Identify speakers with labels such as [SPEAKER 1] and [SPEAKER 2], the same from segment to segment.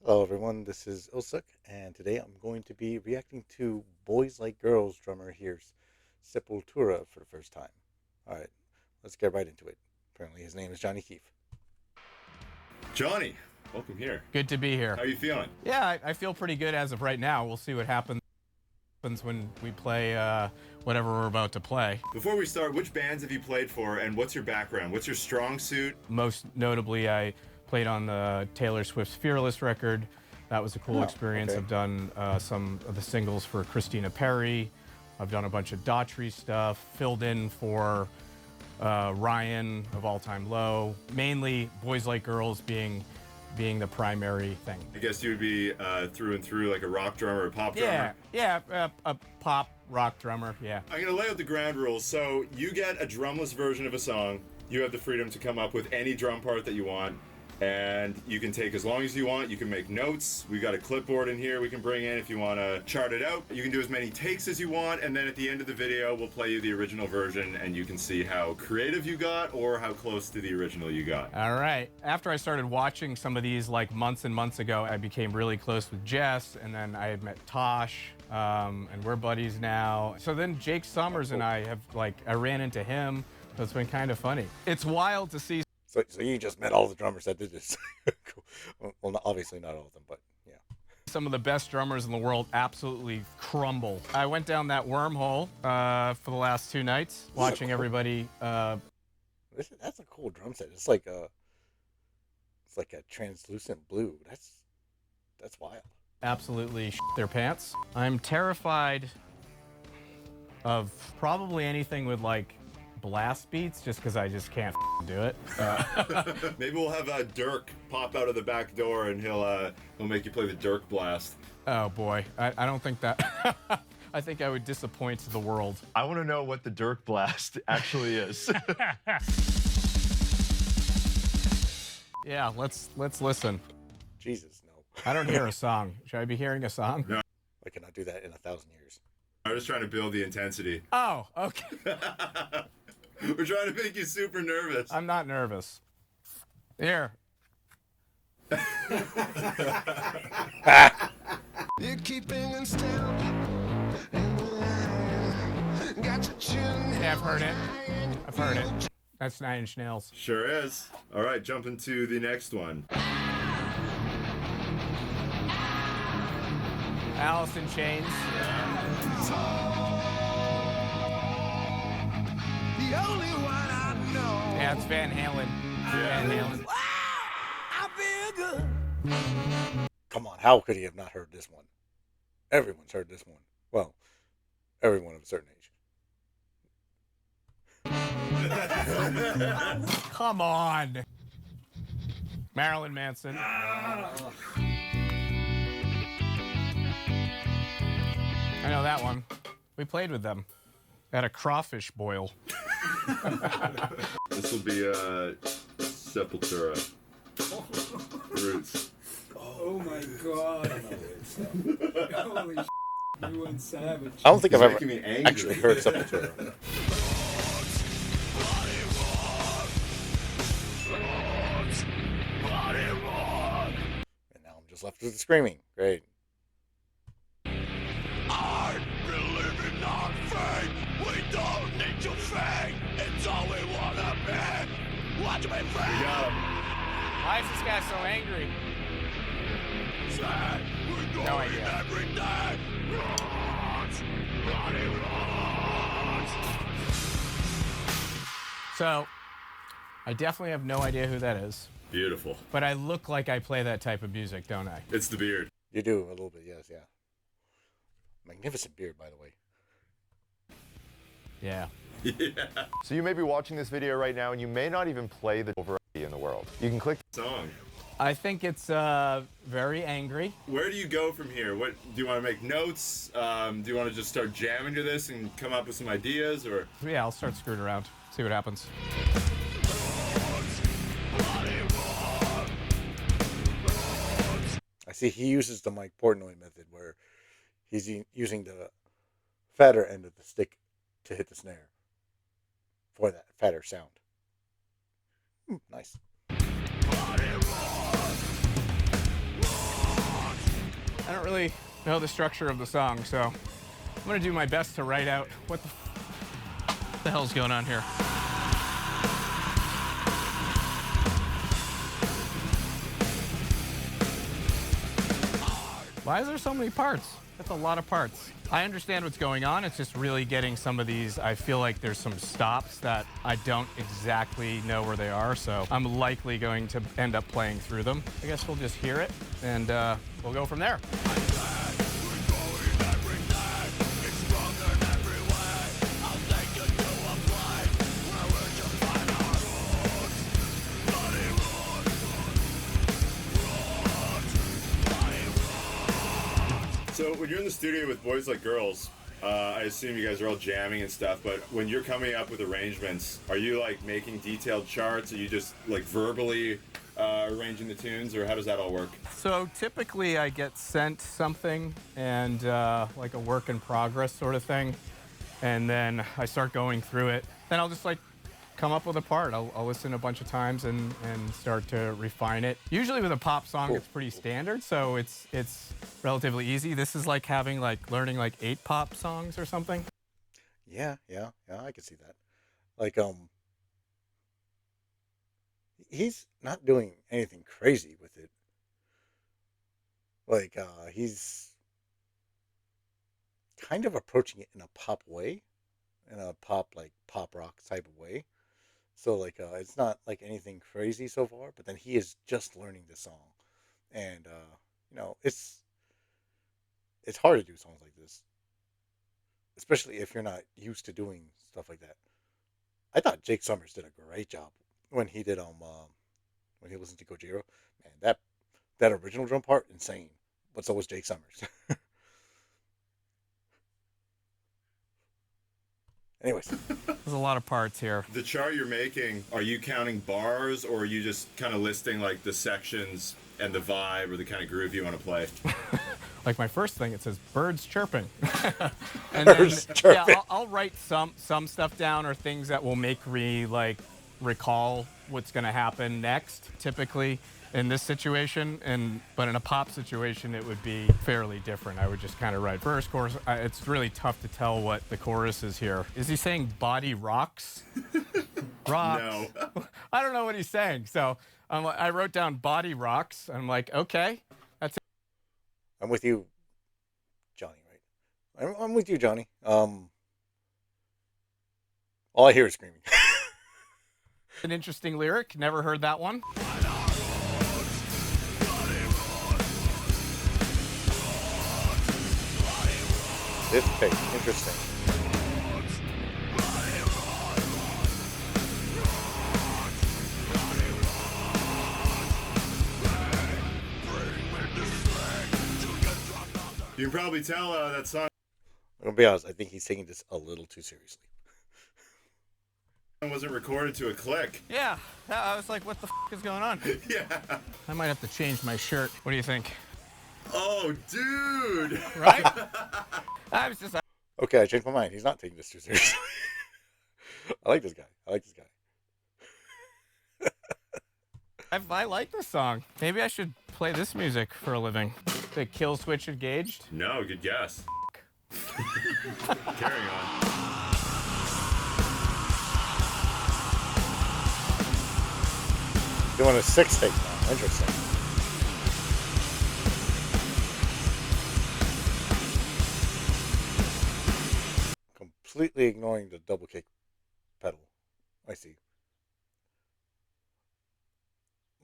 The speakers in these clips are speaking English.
[SPEAKER 1] Hello, everyone. This is Ilsuk, and today I'm going to be reacting to Boys Like Girls drummer here's Sepultura for the first time. All right, let's get right into it. Apparently, his name is Johnny Keefe.
[SPEAKER 2] Johnny, welcome here.
[SPEAKER 3] Good to be here.
[SPEAKER 2] How are you feeling?
[SPEAKER 3] Yeah, I feel pretty good as of right now. We'll see what happens when we play whatever we're about to play.
[SPEAKER 2] Before we start, which bands have you played for, and what's your background? What's your strong suit?
[SPEAKER 3] Most notably, I played on the Taylor Swift's Fearless record. That was a cool experience.
[SPEAKER 1] okay.
[SPEAKER 3] I've done some of the singles for Christina Perri. I've done a bunch of Daughtry stuff, filled in for Ryan of All Time Low. Mainly Boys Like Girls being the primary thing.
[SPEAKER 2] I guess you would be through and through like a rock drummer or a pop drummer.
[SPEAKER 3] Yeah, a pop rock drummer, yeah.
[SPEAKER 2] I'm going to lay out the ground rules. So you get a drumless version of a song. You have the freedom to come up with any drum part that you want. And you can take as long as you want. You can make notes. We've got a clipboard in here we can bring in if you want to chart it out. You can do as many takes as you want, and then at the end of the video, we'll play you the original version, and you can see how creative you got or how close to the original you got.
[SPEAKER 3] All right. After I started watching some of these like months and months ago, I became really close with Jess, and then I had met Tosh, and we're buddies now. So then Jake Summers and I ran into him, so it's been kind of funny. It's wild to see.
[SPEAKER 1] So you just met all the drummers that did this. Cool. Well, obviously not all of them, but yeah.
[SPEAKER 3] Some of the best drummers in the world absolutely crumble. I went down that wormhole for the last 2 nights, watching everybody.
[SPEAKER 1] That's a cool drum set. It's like a translucent blue. That's wild.
[SPEAKER 3] Absolutely shit their pants. I'm terrified of probably anything with like blast beats, just because I just can't do it.
[SPEAKER 2] Maybe we'll have Dirk pop out of the back door, and he'll make you play the Dirk blast.
[SPEAKER 3] Oh boy, I don't think that. I think I would disappoint the world.
[SPEAKER 4] I want to know what the Dirk blast actually is.
[SPEAKER 3] Yeah, let's listen.
[SPEAKER 1] Jesus, no.
[SPEAKER 3] I don't hear a song. Should I be hearing a song?
[SPEAKER 2] No.
[SPEAKER 1] I cannot do that in 1,000 years.
[SPEAKER 2] I was trying to build the intensity.
[SPEAKER 3] Oh, okay.
[SPEAKER 2] We're trying to make you super nervous.
[SPEAKER 3] I'm not nervous. Here.
[SPEAKER 5] You're keeping in step. Got your chin.
[SPEAKER 3] Yeah, I've heard it. I've heard it. That's 9 Inch Nails.
[SPEAKER 2] Sure is. All right, jumping to the next one.
[SPEAKER 3] Alice in Chains.
[SPEAKER 5] The only one I know.
[SPEAKER 3] Yeah, it's Van Halen. Van Halen.
[SPEAKER 5] I feel good.
[SPEAKER 1] Come on, how could he have not heard this one? Everyone's heard this one. Well, everyone of a certain age.
[SPEAKER 3] Come on. Marilyn Manson. I know that one. We played with them at a crawfish boil.
[SPEAKER 2] This will be Sepultura. Roots.
[SPEAKER 6] Oh my god. Holy shit. You went savage.
[SPEAKER 1] I don't think I've ever
[SPEAKER 2] making me angry.
[SPEAKER 1] actually heard Sepultura. And now I'm just left with the screaming. Great.
[SPEAKER 5] I believe in our faith. We don't need to fake. It's all we wanna be. Want to be free.
[SPEAKER 2] We got him.
[SPEAKER 3] Why is this guy so angry?
[SPEAKER 5] Say we're
[SPEAKER 3] No
[SPEAKER 5] going
[SPEAKER 3] idea.
[SPEAKER 5] every day. Roots. Bloody roots.
[SPEAKER 3] So, I definitely have no idea who that is.
[SPEAKER 2] Beautiful.
[SPEAKER 3] But I look like I play that type of music, don't I?
[SPEAKER 2] It's the beard.
[SPEAKER 1] You do a little bit, yes, yeah. Magnificent beard, by the way.
[SPEAKER 3] Yeah.
[SPEAKER 2] Yeah.
[SPEAKER 4] So you may be watching this video right now, and you may not even play the variety in the world. You can click.
[SPEAKER 2] Song.
[SPEAKER 3] I think it's very angry.
[SPEAKER 2] Where do you go from here? What do you want to make notes? Do you want to just start jamming to this and come up with some ideas, or?
[SPEAKER 3] Yeah, I'll start screwing around. See what happens.
[SPEAKER 1] I see he uses the Mike Portnoy method where he's using the fatter end of the stick to hit the snare for that fatter sound. Nice.
[SPEAKER 3] don't really know the structure of the song, so I'm gonna do my best to write out what the hell's going on here. Why is there so many parts? That's a lot of parts. I understand what's going on. It's just really getting some of these. I feel like there's some stops that I don't exactly know where they are, so I'm likely going to end up playing through them. I guess we'll just hear it, and we'll go from there.
[SPEAKER 2] So when you're in the studio with Boys Like Girls, I assume you guys are all jamming and stuff, but when you're coming up with arrangements, are you like making detailed charts? Are you just like verbally arranging the tunes, or how does that all work?
[SPEAKER 3] So typically I get sent something and like a work in progress sort of thing, and then I start going through it. Then I'll just like come up with a part. I'll listen a bunch of times and start to refine it. Usually with a pop song, it's pretty standard, so it's relatively easy. This is like having learning like 8 pop songs or something.
[SPEAKER 1] Yeah, I can see that. Like, he's not doing anything crazy with it. Like, he's kind of approaching it in a pop way, in a pop rock type of way. So like, it's not like anything crazy so far, but then he is just learning the song, and it's hard to do songs like this, especially if you're not used to doing stuff like that. I thought Jake Summers did a great job when he did when he listened to Gojira. Man, that original drum part, insane. But so was Jake Summers. Anyways,
[SPEAKER 3] There's a lot of parts here.
[SPEAKER 2] The chart you're making, are you counting bars, or are you just kind of listing like the sections and the vibe or the kind of groove you want to play?
[SPEAKER 3] Like my first thing, it says birds chirping. And
[SPEAKER 1] Birds
[SPEAKER 3] then,
[SPEAKER 1] chirping.
[SPEAKER 3] yeah, I'll write some stuff down, or things that will make me like recall what's going to happen next, typically in this situation. But in a pop situation, it would be fairly different. I would just kind of write verse, chorus. It's really tough to tell what the chorus is here. Is he saying body rocks? Rocks.
[SPEAKER 2] No.
[SPEAKER 3] I don't know what he's saying. So I wrote down body rocks. I'm like, okay, that's it.
[SPEAKER 1] I'm with you, Johnny. Right? I'm with you, Johnny. All I hear is screaming.
[SPEAKER 3] An interesting lyric. Never heard that one.
[SPEAKER 1] This pick, interesting.
[SPEAKER 2] You can probably tell that song
[SPEAKER 1] I'm gonna be honest. I think he's taking this a little too seriously.
[SPEAKER 2] wasn't recorded to a click.
[SPEAKER 3] Yeah, I was like, what the is going on?
[SPEAKER 2] Yeah.
[SPEAKER 3] I might have to change my shirt. What do you think?
[SPEAKER 2] Oh, dude.
[SPEAKER 3] Right? I was just.
[SPEAKER 1] Okay, I changed my mind. He's not taking this too seriously. I like this guy.
[SPEAKER 3] I like this song. Maybe I should play this music for a living. The kill switch engaged.
[SPEAKER 2] No, good guess. Carry on.
[SPEAKER 1] Doing a 6 take now. Interesting. Completely ignoring the double kick pedal. I see.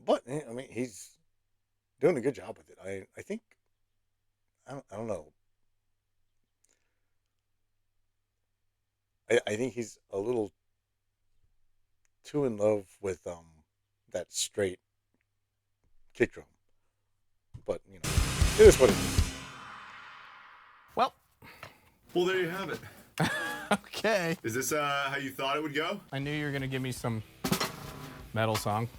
[SPEAKER 1] But I mean, he's doing a good job with it. I think I don't know. I think he's a little too in love with that straight kick drum. But it is what it is.
[SPEAKER 3] Well,
[SPEAKER 2] there you have it.
[SPEAKER 3] okay.
[SPEAKER 2] Is this how you thought it would go?
[SPEAKER 3] I knew you were gonna give me some metal song.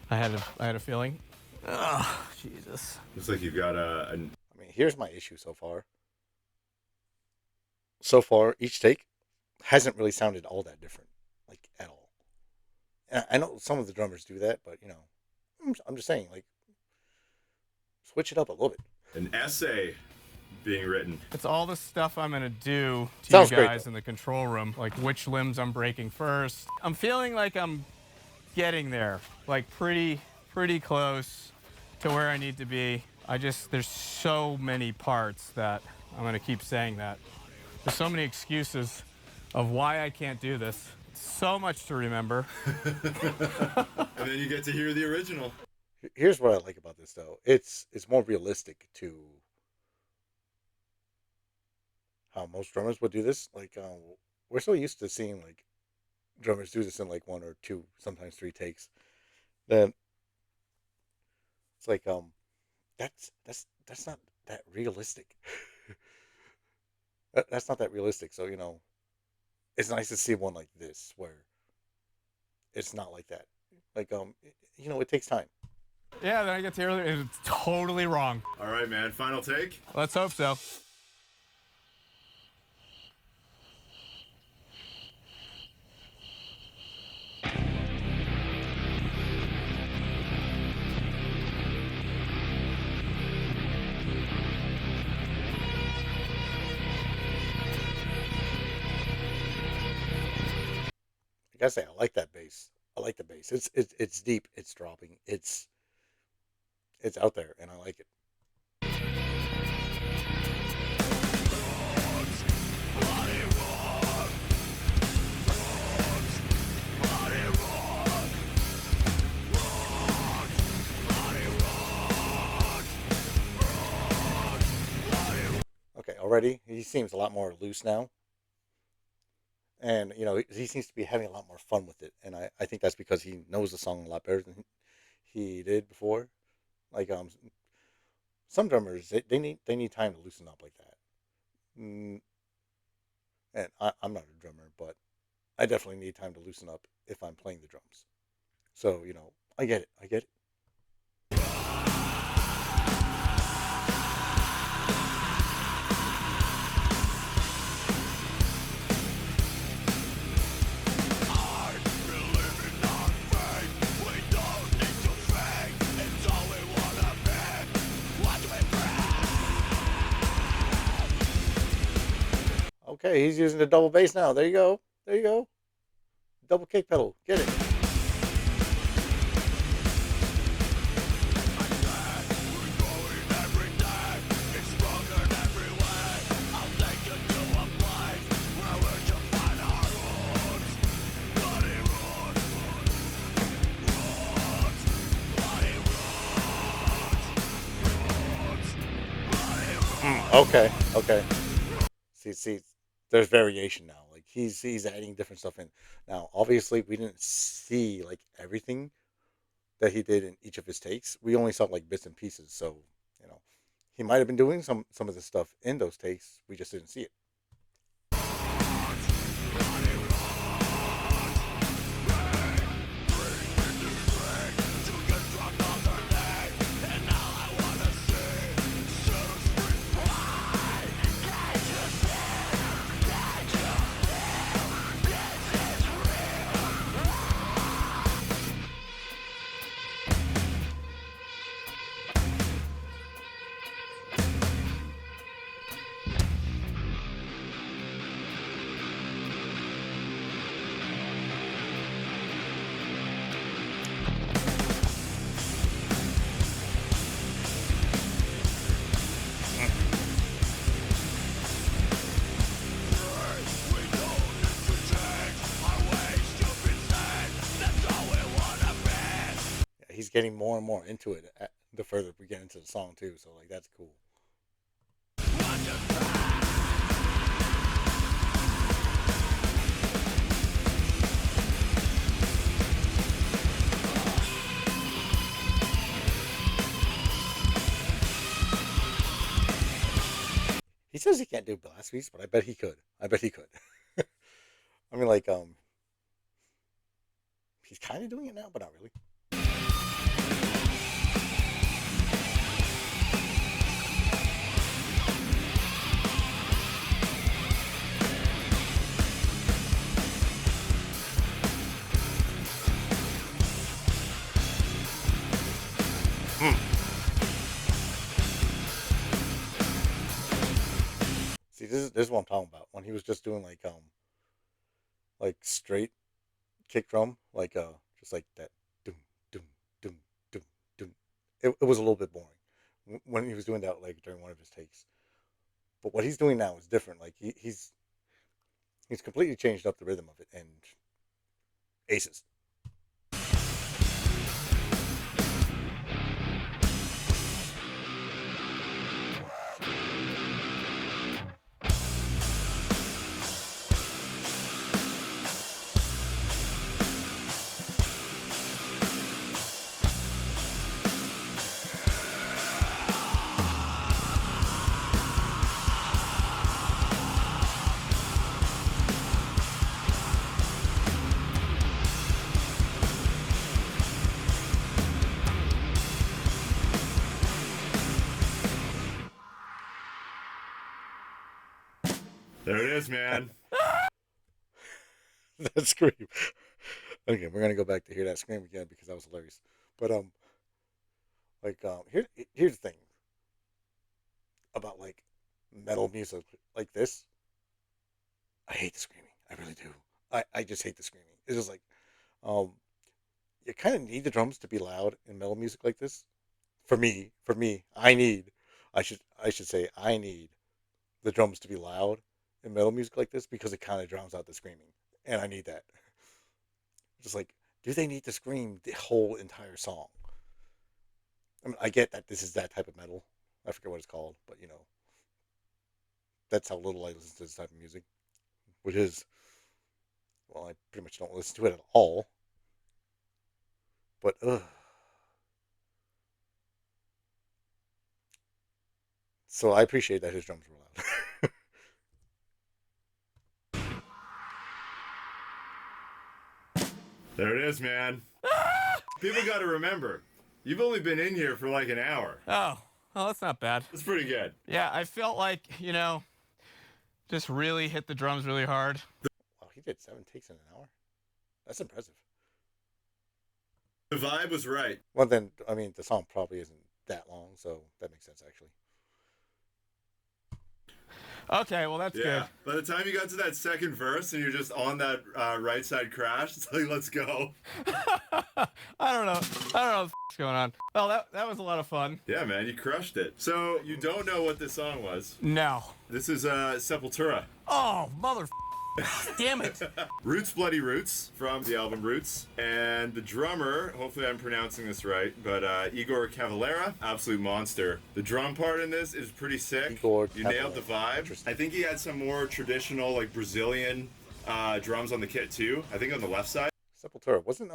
[SPEAKER 3] I had a feeling. Oh, Jesus.
[SPEAKER 2] Looks like you've got
[SPEAKER 1] I mean, here's my issue so far. So far, each take hasn't really sounded all that different, like at all. And I know some of the drummers do that, but I'm just saying, like, switch it up a little bit.
[SPEAKER 2] an essay being written.
[SPEAKER 3] It's all the stuff I'm gonna do to
[SPEAKER 1] Sounds
[SPEAKER 3] you
[SPEAKER 1] great,
[SPEAKER 3] guys
[SPEAKER 1] though.
[SPEAKER 3] in the control room, like which limbs I'm breaking first. I'm feeling like I'm getting there, like pretty close to where I need to be. There's so many parts that I'm gonna keep saying that. There's so many excuses of why I can't do this. So much to remember.
[SPEAKER 2] And then you get to hear the original.
[SPEAKER 1] Here's what I like about this though. It's more realistic to how most drummers would do this. Like we're so used to seeing like drummers do this in like one or two, sometimes three takes. Then it's like that's not that realistic. That's not that realistic. So it's nice to see one like this where it's not like that. Like it takes time.
[SPEAKER 3] Yeah, then I get to hear it, and it's totally wrong.
[SPEAKER 2] All right, man. Final take.
[SPEAKER 3] Let's hope so.
[SPEAKER 1] I gotta say, I like that bass. I like the bass. It's deep. It's dropping. It's out there, and I like it. Okay, already he seems a lot more loose now, and he seems to be having a lot more fun with it, and I think that's because he knows the song a lot better than he did before. Like some drummers they need time to loosen up like that. Mm, and I'm not a drummer, but I definitely need time to loosen up if I'm playing the drums. So I get it. I get it. Okay, he's using the double bass now. There you go. There you go. Double kick pedal. Get it. Okay. Okay. See, there's variation now. Like he's adding different stuff in. Now, obviously, we didn't see like everything that he did in each of his takes. We only saw like bits and pieces. So, you know, he might have been doing some of the stuff in those takes. We just didn't see it. Yeah, he's getting more and more into it the further we get into the song too. So like that's cool. He says he can't do blast beats, but I bet he could. I bet he could. I mean, like, he's kind of doing it now, but not really. this is what I'm talking about. When he was just doing like straight kick drum, like just like that, doom doom doom doom doom. It was a little bit boring when he was doing that like during one of his takes. But what he's doing now is different. Like he's completely changed up the rhythm of it and aces.
[SPEAKER 2] There it is, man.
[SPEAKER 1] That scream. Okay, we're gonna go back to hear that scream again because that was hilarious. But here's the thing about like metal music like this. I hate the screaming. I really do. I just hate the screaming. It's just like um you kind of need the drums to be loud in metal music like this. For me, I should say I need the drums to be loud in metal music like this because it kind of drowns out the screaming, and I need that. Just like, do they need to scream the whole entire song? I mean, I get that this is that type of metal. I forget what it's called, but that's how little I listen to this type of music, which is, well, I pretty much don't listen to it at all. But so I appreciate that his drums were loud.
[SPEAKER 2] There it is, man. People got to remember, you've only been in here for like an hour.
[SPEAKER 3] Oh, well, that's not bad.
[SPEAKER 2] That's pretty good.
[SPEAKER 3] Yeah, I felt like, just really hit the drums really hard.
[SPEAKER 1] Wow, he did 7 takes in an hour. That's impressive.
[SPEAKER 2] The vibe was right.
[SPEAKER 1] Well, then, I mean, the song probably isn't that long, so that makes sense, actually.
[SPEAKER 3] Okay, well, that's
[SPEAKER 2] Yeah. By the time you got to that second verse and you're just on that right side crash, it's like, let's go.
[SPEAKER 3] good. I don't know what's going on. Well, that was a lot of fun.
[SPEAKER 2] Yeah, man, you crushed it. So you don't know what this song was.
[SPEAKER 3] No.
[SPEAKER 2] This is Sepultura.
[SPEAKER 3] Oh, mother. Damn it.
[SPEAKER 2] Roots Bloody Roots from the album Roots. And the drummer, hopefully I'm pronouncing this right, but Igor Cavalera, absolute monster. The drum part in this is pretty sick.
[SPEAKER 1] Igor
[SPEAKER 2] You
[SPEAKER 1] Cavalera.
[SPEAKER 2] nailed the vibe. I think he had some more traditional, like Brazilian drums on the kit too. I think on the left side.
[SPEAKER 1] Sepultura wasn't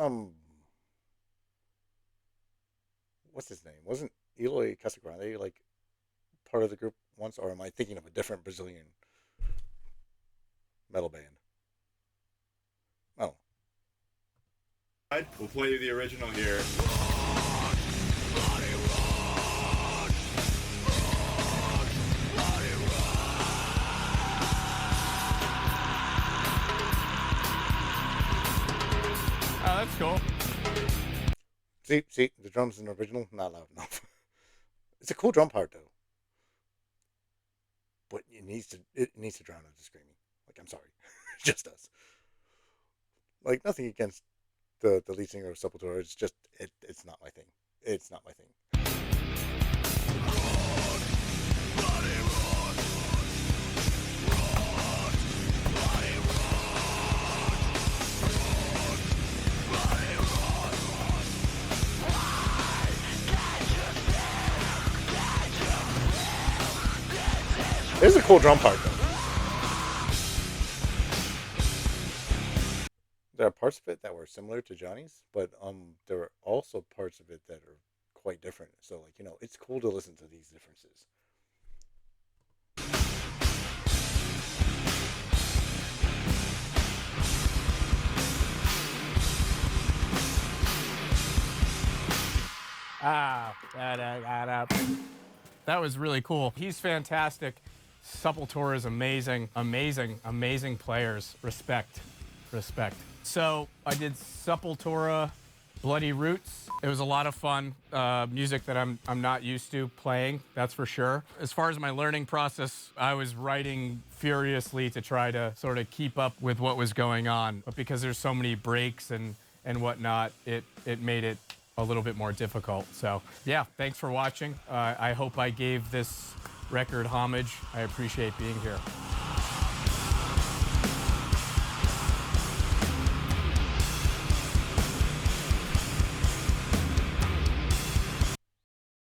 [SPEAKER 1] what's his name? Wasn't Eloy Casagrande like part of the group once, or am I thinking of a different Brazilian metal band? Oh,
[SPEAKER 2] We'll play you the original here.
[SPEAKER 3] Oh, that's cool.
[SPEAKER 1] see, the drums in the original not loud enough. It's a cool drum part though, but it needs to drown out the screaming. Like, I'm sorry, it just does. Like, nothing against the lead singer of Sepultura. It's just it's not my thing. It's not my thing. There's a cool drum part though. There are parts of it that were similar to Johnny's, but there are also parts of it that are quite different. So, like, it's cool to listen to these differences.
[SPEAKER 3] That was really cool. He's fantastic. Sepultura is amazing, amazing, amazing players. Respect. So I did Sepultura, Bloody Roots. It was a lot of fun. Music that I'm not used to playing, that's for sure. As far as my learning process, I was writing furiously to try to sort of keep up with what was going on. But because there's so many breaks and whatnot, it made it a little bit more difficult. So yeah, thanks for watching. I hope I gave this record homage. I appreciate being here.